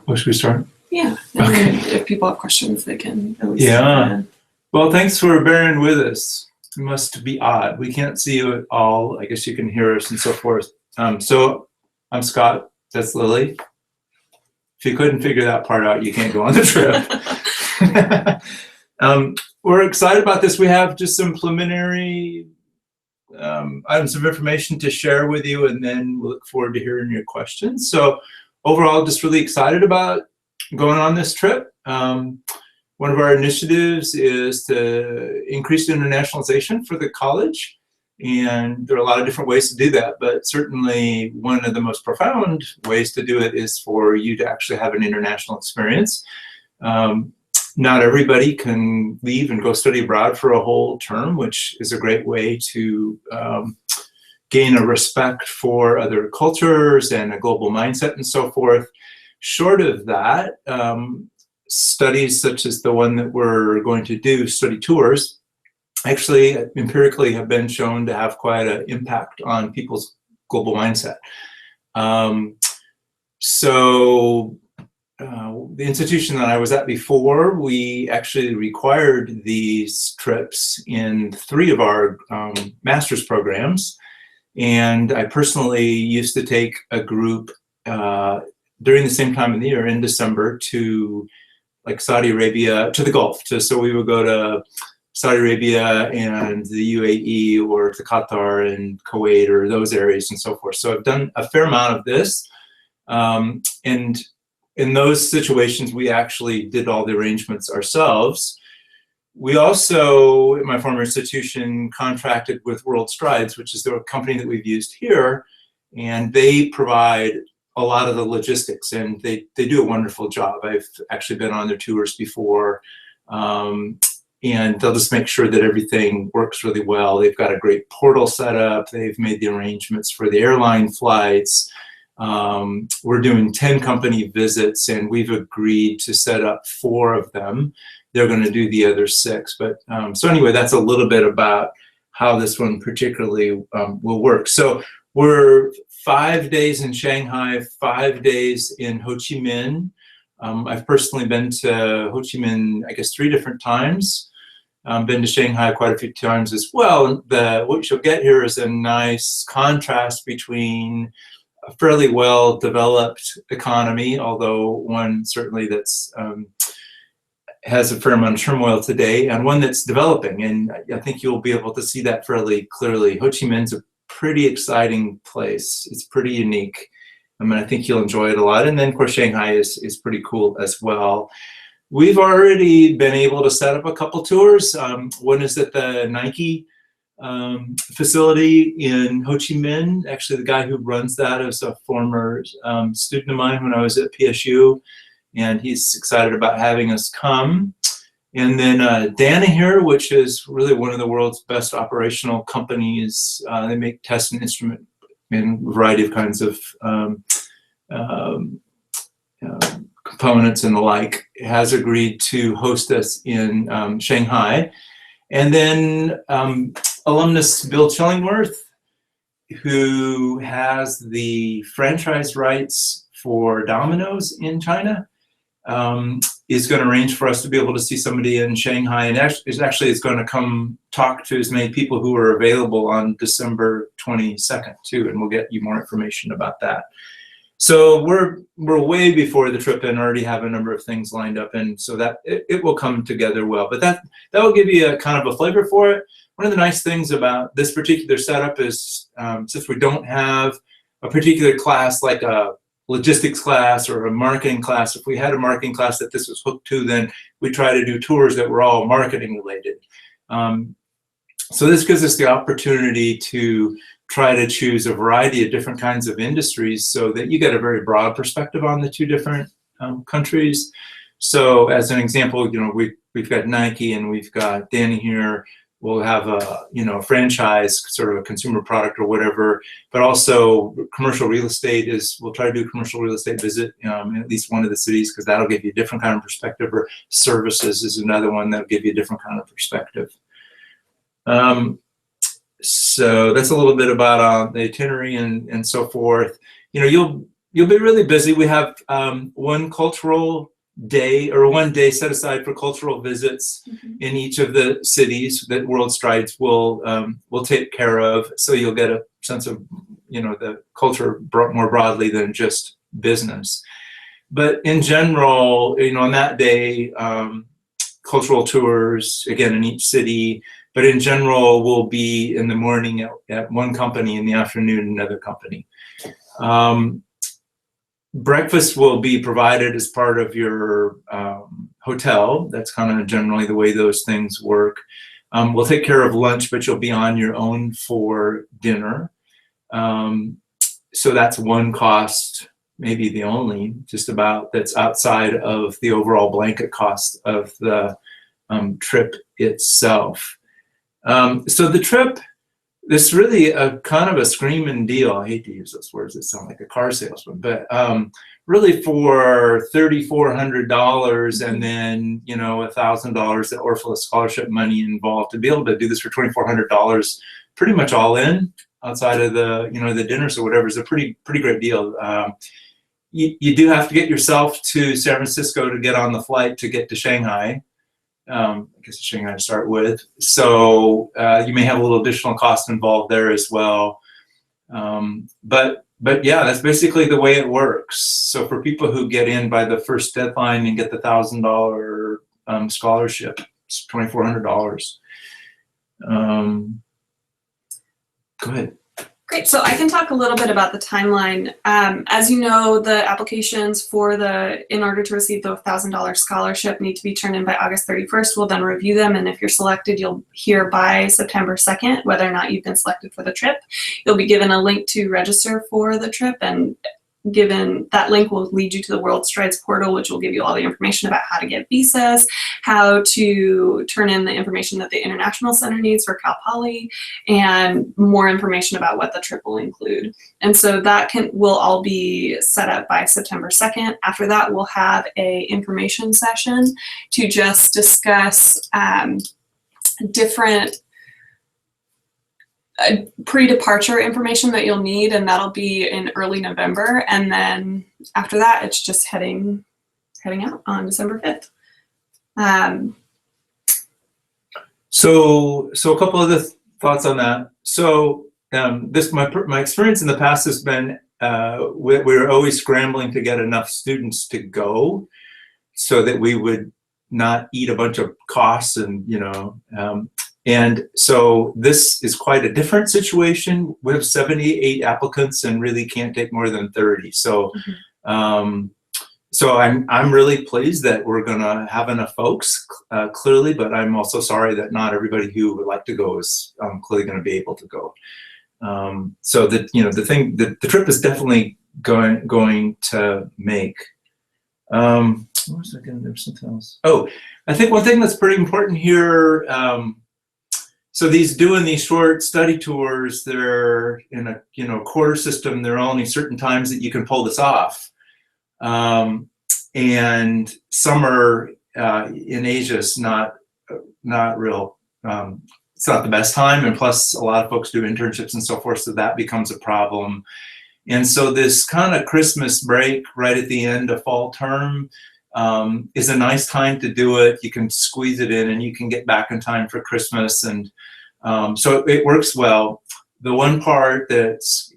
Where should we start? Yeah. Okay. If people have questions, they can at least. Yeah. Well, thanks for bearing with us. It must be odd. We can't see you at all. I guess you can hear us and so forth. So I'm Scott. That's Lily. If you couldn't figure that part out, you can't go on the trip. We're excited about this. We have just some preliminary items of information to share with you, and then we'll look forward to hearing your questions. So overall, just really excited about going on this trip. One of our initiatives is to increase internationalization for the college, and there are a lot of different ways to do that, but certainly one of the most profound ways to do it is for you to actually have an international experience. Not everybody can leave and go study abroad for a whole term, which is a great way to gain a respect for other cultures and a global mindset and so forth. Short of that, studies such as the one that we're going to do, study tours, actually empirically have been shown to have quite an impact on people's global mindset. The institution that I was at before, we actually required these trips in 3 of our master's programs. And I personally used to take a group during the same time of the year in December to like Saudi Arabia, to the Gulf. So we would go to Saudi Arabia and the UAE or to Qatar and Kuwait or those areas and so forth. So I've done a fair amount of this. And in those situations, we actually did all the arrangements ourselves. We also, in my former institution, contracted with World Strides, which is the company that we've used here, and they provide a lot of the logistics, and they do a wonderful job. I've actually been on their tours before, and they'll just make sure that everything works really well. They've got a great portal set up. They've made the arrangements for the airline flights. We're doing 10 company visits, and we've agreed to set up 4 of them. They're going to do the other 6. But so anyway, that's a little bit about how this one particularly will work. So we're 5 days in Shanghai, 5 days in Ho Chi Minh. I've personally been to Ho Chi Minh, I guess, 3 different times. Been to Shanghai quite a few times as well. What you'll get here is a nice contrast between a fairly well-developed economy, although one certainly that's has a fair amount of turmoil today, and one that's developing. And I think you'll be able to see that fairly clearly. Ho Chi Minh's a pretty exciting place. It's pretty unique. I mean, I think you'll enjoy it a lot. And then, of course, Shanghai is pretty cool as well. We've already been able to set up a couple tours. One is at the Nike facility in Ho Chi Minh. Actually, the guy who runs that is a former student of mine when I was at PSU, and he's excited about having us come. And then Danaher, which is really one of the world's best operational companies. They make test and instrument in a variety of kinds of components and the like, has agreed to host us in Shanghai. And then alumnus Bill Chillingworth, who has the franchise rights for Domino's in China, is going to arrange for us to be able to see somebody in Shanghai, and actually is going to come talk to as many people who are available on December 22nd too, and we'll get you more information about that. So we're way before the trip and already have a number of things lined up, and so that it will come together well. But that will give you a kind of a flavor for it. One of the nice things about this particular setup is since we don't have a particular class like a logistics class or a marketing class. If we had a marketing class that this was hooked to, then we try to do tours that were all marketing related. So this gives us the opportunity to try to choose a variety of different kinds of industries so that you get a very broad perspective on the 2 different countries. So as an example, you know, we've got Nike and we've got Danny here. We'll have a franchise, sort of a consumer product or whatever, but also commercial real estate we'll try to do a commercial real estate visit in at least one of the cities, because that'll give you a different kind of perspective, or services is another one that'll give you a different kind of perspective. So that's a little bit about the itinerary and so forth. You know, you'll be really busy. We have one cultural day, or one day set aside for cultural visits in each of the cities that World Strides will take care of. So you'll get a sense of, you know, the culture more broadly than just business. But in general, you know, on that day, cultural tours, again, in each city, but in general, we'll be in the morning at one company, in the afternoon, another company. Breakfast will be provided as part of your hotel. That's kind of generally the way those things work. We'll take care of lunch, but you'll be on your own for dinner. So that's one cost, maybe the only, just about, that's outside of the overall blanket cost of the trip itself. So the trip, it's really a kind of a screaming deal. I hate to use those words that sound like a car salesman, but really for $3,400 and then, you know, $1,000 that Orpheus Scholarship money involved to be able to do this for $2,400, pretty much all in, outside of the, you know, the dinners or whatever, is a pretty great deal. You do have to get yourself to San Francisco to get on the flight to get to Shanghai. I guess it's Shanghai to start with. So you may have a little additional cost involved there as well. But yeah, that's basically the way it works. So for people who get in by the first deadline and get the $1,000 scholarship, it's $2,400. Go ahead. Great. So I can talk a little bit about the timeline. As you know, the applications for in order to receive the $1,000 scholarship need to be turned in by August 31st. We'll then review them, and if you're selected, you'll hear by September 2nd whether or not you've been selected for the trip. You'll be given a link to register for the trip, and given that link will lead you to the World Strides portal, which will give you all the information about how to get visas, how to turn in the information that the International Center needs for Cal Poly, and more information about what the trip will include. And so that will all be set up by September 2nd. After that, we'll have a information session to just discuss different pre-departure information that you'll need, and that'll be in early November. And then after that, it's just heading out on December 5th. So a couple of the thoughts on that. So my experience in the past has been we're always scrambling to get enough students to go so that we would not eat a bunch of costs, and you know. And so this is quite a different situation. We have 78 applicants and really can't take more than 30. So, so I'm really pleased that we're gonna have enough folks, clearly, but I'm also sorry that not everybody who would like to go is clearly gonna be able to go. So that, you know, the trip is definitely going to make. What was I gonna, there was something else. Oh, I think one thing that's pretty important here, so doing these short study tours, they're in a, you know, quarter system. There are only certain times that you can pull this off, and summer in Asia is not real. It's not the best time, and plus a lot of folks do internships and so forth, so that becomes a problem. And so this kind of Christmas break right at the end of fall term is a nice time to do it. You can squeeze it in and you can get back in time for Christmas, and so it works well. The one part that's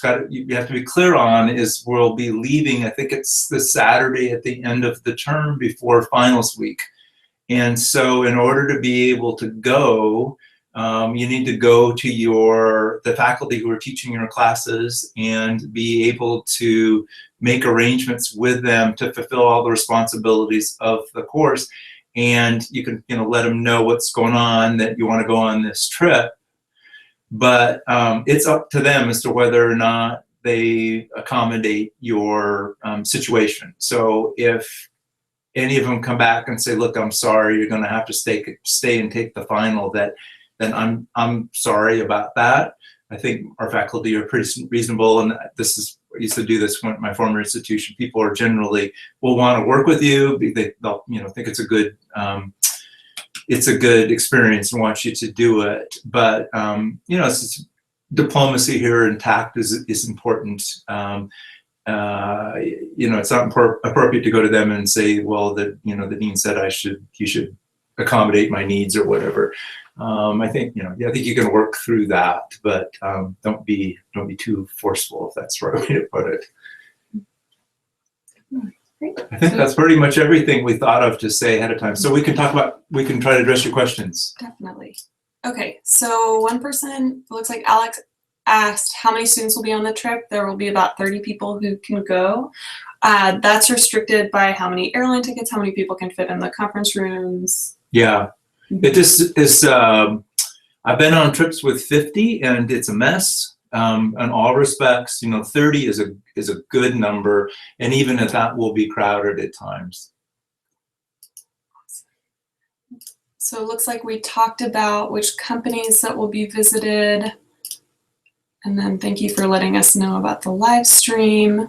got, you have to be clear on is we'll be leaving, I think it's the Saturday at the end of the term before finals week. And so in order to be able to go, you need to go to the faculty who are teaching your classes and be able to make arrangements with them to fulfill all the responsibilities of the course. And you can, you know, let them know what's going on, that you want to go on this trip. But it's up to them as to whether or not they accommodate your situation. So if any of them come back and say, look, I'm sorry, you're going to have to stay and take the final, then I'm sorry about that. I think our faculty are pretty reasonable, and I used to do this at my former institution. People are generally will want to work with you. They'll, you know, think it's a good it's a good experience and want you to do it. But you know, diplomacy here and tact is important. You know, it's not appropriate to go to them and say, well, the dean said you should accommodate my needs or whatever. I think, I think you can work through that, but don't be too forceful, if that's the right way to put it. I think that's pretty much everything we thought of to say ahead of time. So we can try to address your questions. Definitely. Okay, so one person, looks like Alex, asked how many students will be on the trip. There will be about 30 people who can go. That's restricted by how many airline tickets, how many people can fit in the conference rooms. Yeah, it just is. I've been on trips with 50, and it's a mess in all respects. 30 is a good number, and even at that, will be crowded at times. So it looks like we talked about which companies that will be visited. And then thank you for letting us know about the live stream.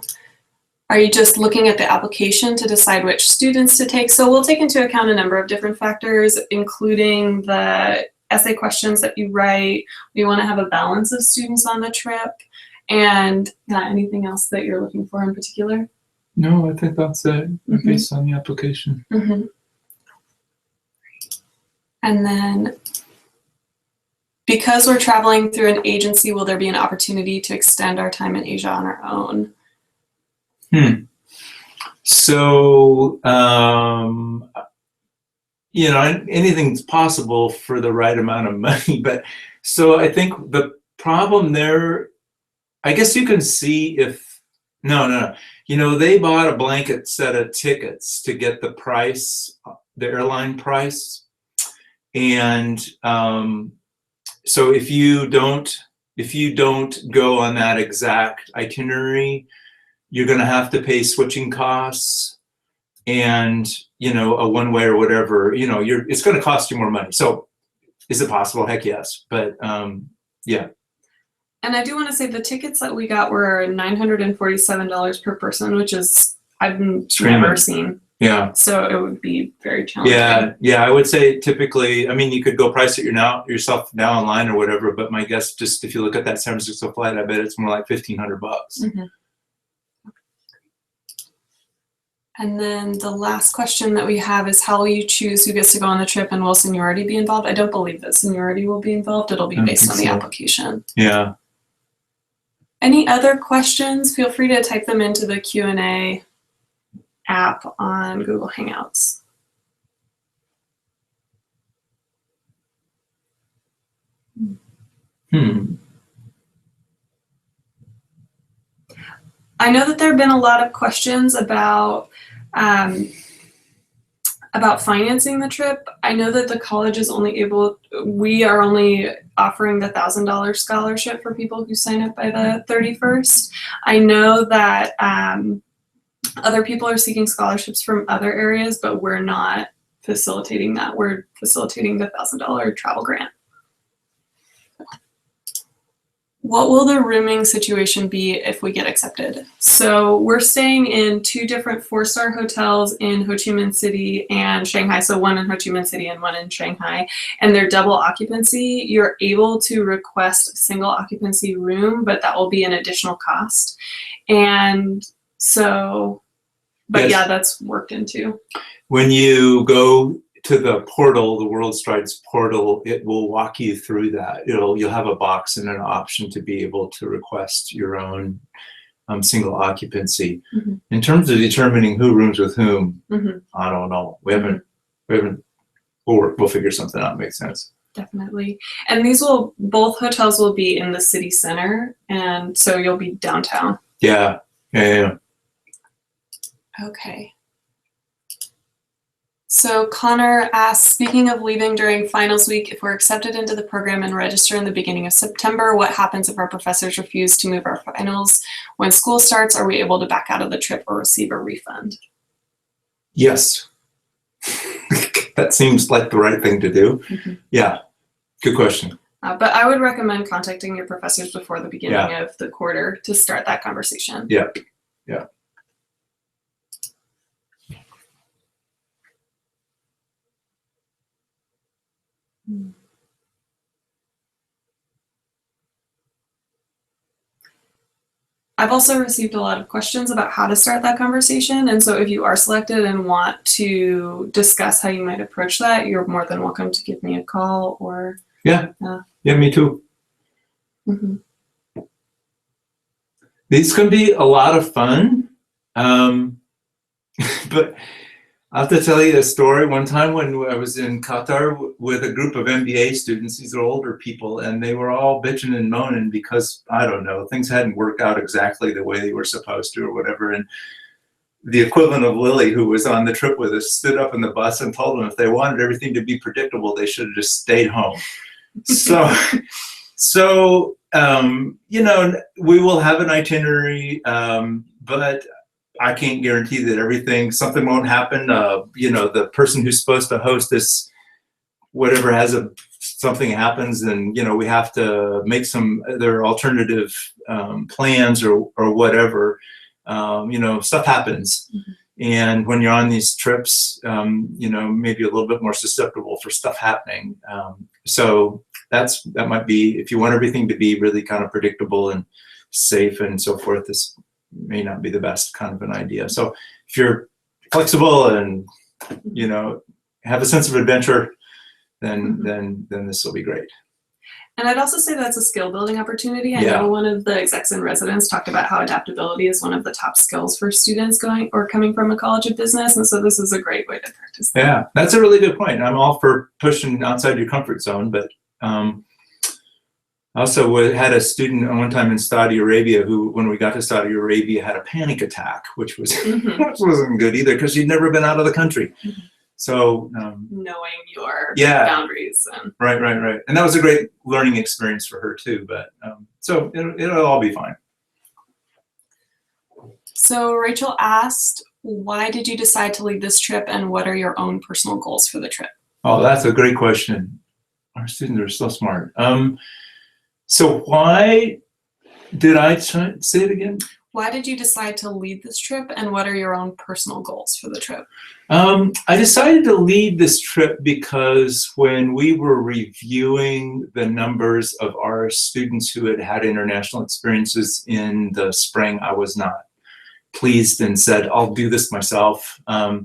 Are you just looking at the application to decide which students to take? So we'll take into account a number of different factors, including the essay questions that you write. We want to have a balance of students on the trip. And anything else that you're looking for in particular? No, I think that's it, based on the application. And then, because we're traveling through an agency, will there be an opportunity to extend our time in Asia on our own? So, anything's possible for the right amount of money. But so I think the problem there, I guess you can see if, no. They bought a blanket set of tickets to get the price, the airline price. And so if you don't go on that exact itinerary, you're going to have to pay switching costs, and a one-way or whatever. It's going to cost you more money. So, is it possible? Heck yes. But yeah. And I do want to say the tickets that we got were $947 per person, which is I've never seen. Yeah. So it would be very challenging. Yeah. I would say typically, you could go price it yourself now online or whatever, but my guess, just if you look at that San Francisco flight, I bet it's more like $1,500. And then the last question that we have is, how will you choose who gets to go on the trip, and will seniority be involved? I don't believe that seniority will be involved. It'll be based on the application. Yeah. Any other questions? Feel free to type them into the Q&A app on Google Hangouts. I know that there have been a lot of questions about financing the trip. I know that the college is we are only offering the $1,000 scholarship for people who sign up by the 31st. I know that other people are seeking scholarships from other areas, but we're not facilitating that. We're facilitating the $1,000 travel grant. What will the rooming situation be if we get accepted? So we're staying in 2 different 4-star hotels in Ho Chi Minh City and Shanghai. So one in Ho Chi Minh City and one in Shanghai. And they're double occupancy. You're able to request a single occupancy room, but that will be an additional cost. And so, but yes. Yeah, that's worked into. When you go to the portal, the World Strides portal, it will walk you through that. You'll have a box and an option to be able to request your own single occupancy. In terms of determining who rooms with whom, I don't know. We haven't. We'll figure something out. Makes sense. Definitely. And both hotels will be in the city center, and so you'll be downtown. Yeah. Okay. So Connor asks, speaking of leaving during finals week, if we're accepted into the program and register in the beginning of September, what happens if our professors refuse to move our finals when school starts? Are we able to back out of the trip or receive a refund? Yes. That seems like the right thing to do. Yeah, good question. But I would recommend contacting your professors before the beginning of the quarter to start that conversation. Yeah. I've also received a lot of questions about how to start that conversation. And so if you are selected and want to discuss how you might approach that, you're more than welcome to give me a call or. Yeah, me too. Mm-hmm. These can be a lot of fun. But I have to tell you a story. One time when I was in Qatar with a group of MBA students, these are older people, and they were all bitching and moaning because, I don't know, things hadn't worked out exactly the way they were supposed to or whatever. And the equivalent of Lily, who was on the trip with us, stood up in the bus and told them if they wanted everything to be predictable, they should have just stayed home. So you know, we will have an itinerary, but I can't guarantee that something won't happen. You know, the person who's supposed to host this, whatever something happens, and, you know, we have to make there are alternative plans or whatever. You know, stuff happens. Mm-hmm. And when you're on these trips, you know, maybe a little bit more susceptible for stuff happening. So that might be, if you want everything to be really kind of predictable and safe and so forth, this may not be the best kind of an idea. So if you're flexible and, you know, have a sense of adventure, then this will be great. And I'd also say that's a skill building opportunity. I know one of the execs in residence talked about how adaptability is one of the top skills for students coming from a college of business. And so this is a great way to practice that. Yeah, that's a really good point. I'm all for pushing outside your comfort zone, but also had a student one time in Saudi Arabia who, when we got to Saudi Arabia, had a panic attack, which wasn't good either because she'd never been out of the country. Mm-hmm. So knowing your boundaries. Right. And that was a great learning experience for her too, but so it'll all be fine. So Rachel asked, why did you decide to lead this trip and what are your own personal goals for the trip? Oh, that's a great question. Our students are so smart. So why did I say it again? Why did you decide to lead this trip and what are your own personal goals for the trip? I decided to lead this trip because when we were reviewing the numbers of our students who had had international experiences in the spring, I was not pleased and said, I'll do this myself. I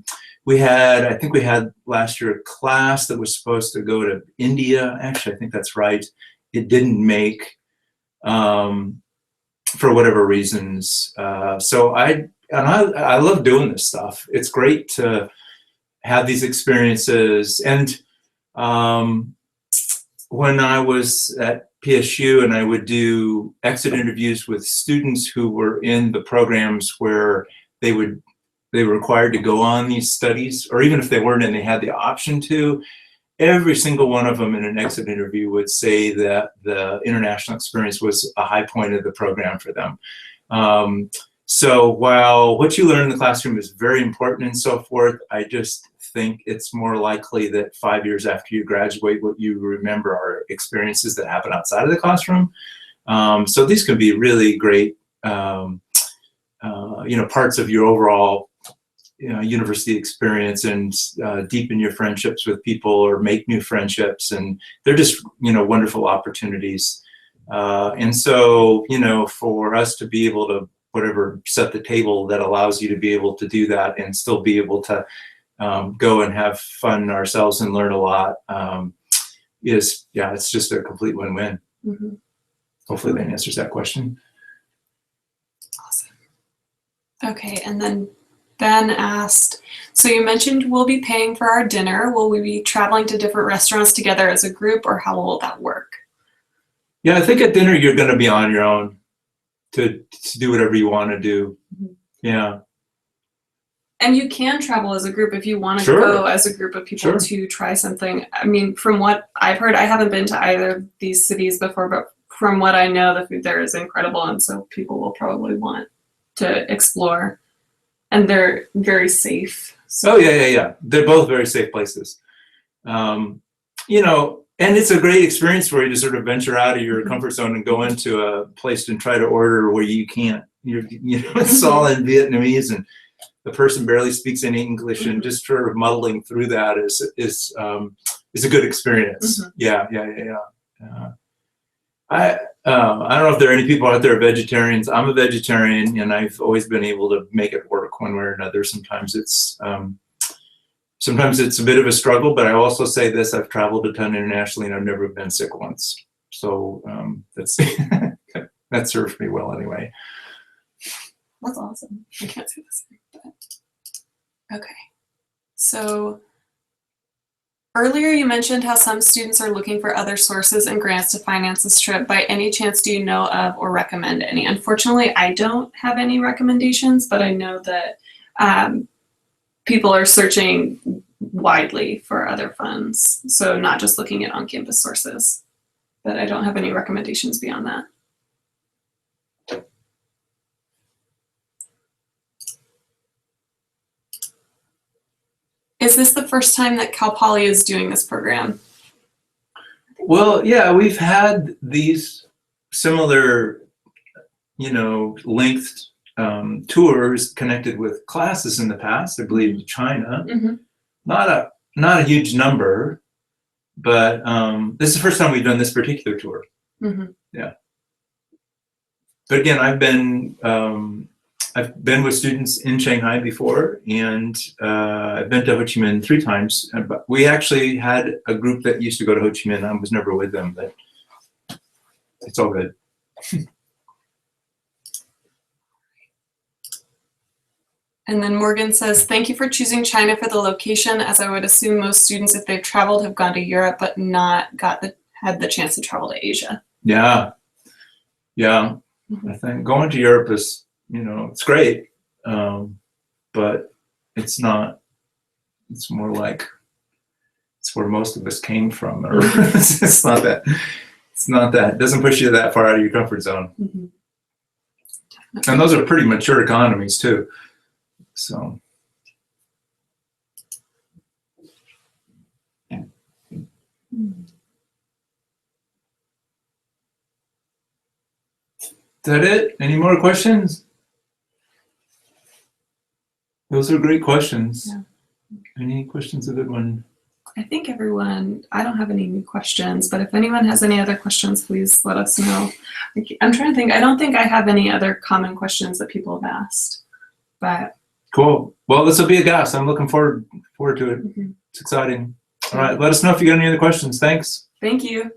think we had last year a class that was supposed to go to India. Actually, I think that's right. It didn't make, for whatever reasons. So I love doing this stuff. It's great to have these experiences. And when I was at PSU and I would do exit interviews with students who were in the programs where they were required to go on these studies, or even if they weren't and they had the option to, every single one of them in an exit interview would say that the international experience was a high point of the program for them. So while what you learn in the classroom is very important and so forth, I just think it's more likely that 5 years after you graduate, what you remember are experiences that happen outside of the classroom. So these can be really great, parts of your overall university experience, and deepen your friendships with people or make new friendships, and they're just wonderful opportunities. And so for us to be able to set the table that allows you to be able to do that and still be able to go and have fun ourselves and learn a lot it's just a complete win-win. Mm-hmm. Hopefully that answers that question. Awesome. Okay, and then Ben asked, so you mentioned we'll be paying for our dinner. Will we be traveling to different restaurants together as a group, or how will that work? Yeah, I think at dinner you're going to be on your own to do whatever you want to do. Mm-hmm. Yeah. And you can travel as a group if you want to go as a group of people to try something. I mean, from what I've heard, I haven't been to either of these cities before, but from what I know, the food there is incredible, and so people will probably want to explore. And they're very safe. So. Oh, yeah. They're both very safe places. And it's a great experience for you to sort of venture out of your comfort zone and go into a place and try to order where you can't. It's all in Vietnamese, and the person barely speaks any English, and just sort of muddling through that is a good experience. Yeah. I don't know if there are any people out there vegetarians. I'm a vegetarian, and I've always been able to make it work one way or another. Sometimes it's a bit of a struggle, but I also say this: I've traveled a ton internationally, and I've never been sick once. So that's that served me well anyway. That's awesome. I can't say the same, but okay. So earlier you mentioned how some students are looking for other sources and grants to finance this trip. By any chance, do you know of or recommend any? Unfortunately, I don't have any recommendations, but I know that people are searching widely for other funds. So not just looking at on-campus sources, but I don't have any recommendations beyond that. Is this the first time that Cal Poly is doing this program? Well, yeah, we've had these similar, length tours connected with classes in the past. I believe to China, not a huge number, but this is the first time we've done this particular tour. Yeah. But again, I've been with students in Shanghai before, and I've been to Ho Chi Minh 3 times. But we actually had a group that used to go to Ho Chi Minh. I was never with them, but it's all good. And then Morgan says, thank you for choosing China for the location, as I would assume most students, if they've traveled, have gone to Europe, but not had the chance to travel to Asia. Yeah. I think going to Europe is, it's great, but it's not. It's more like it's where most of us came from, or it's not that. It's not that. It doesn't push you that far out of your comfort zone. And those are pretty mature economies too. So. Is that it? Any more questions? Those are great questions. Yeah. Any questions, a good one? I think I don't have any new questions, but if anyone has any other questions, please let us know. I'm trying to think. I don't think I have any other common questions that people have asked, but. Cool. Well, this will be a gas. I'm looking forward to it. It's exciting. All right. Let us know if you got any other questions. Thanks. Thank you.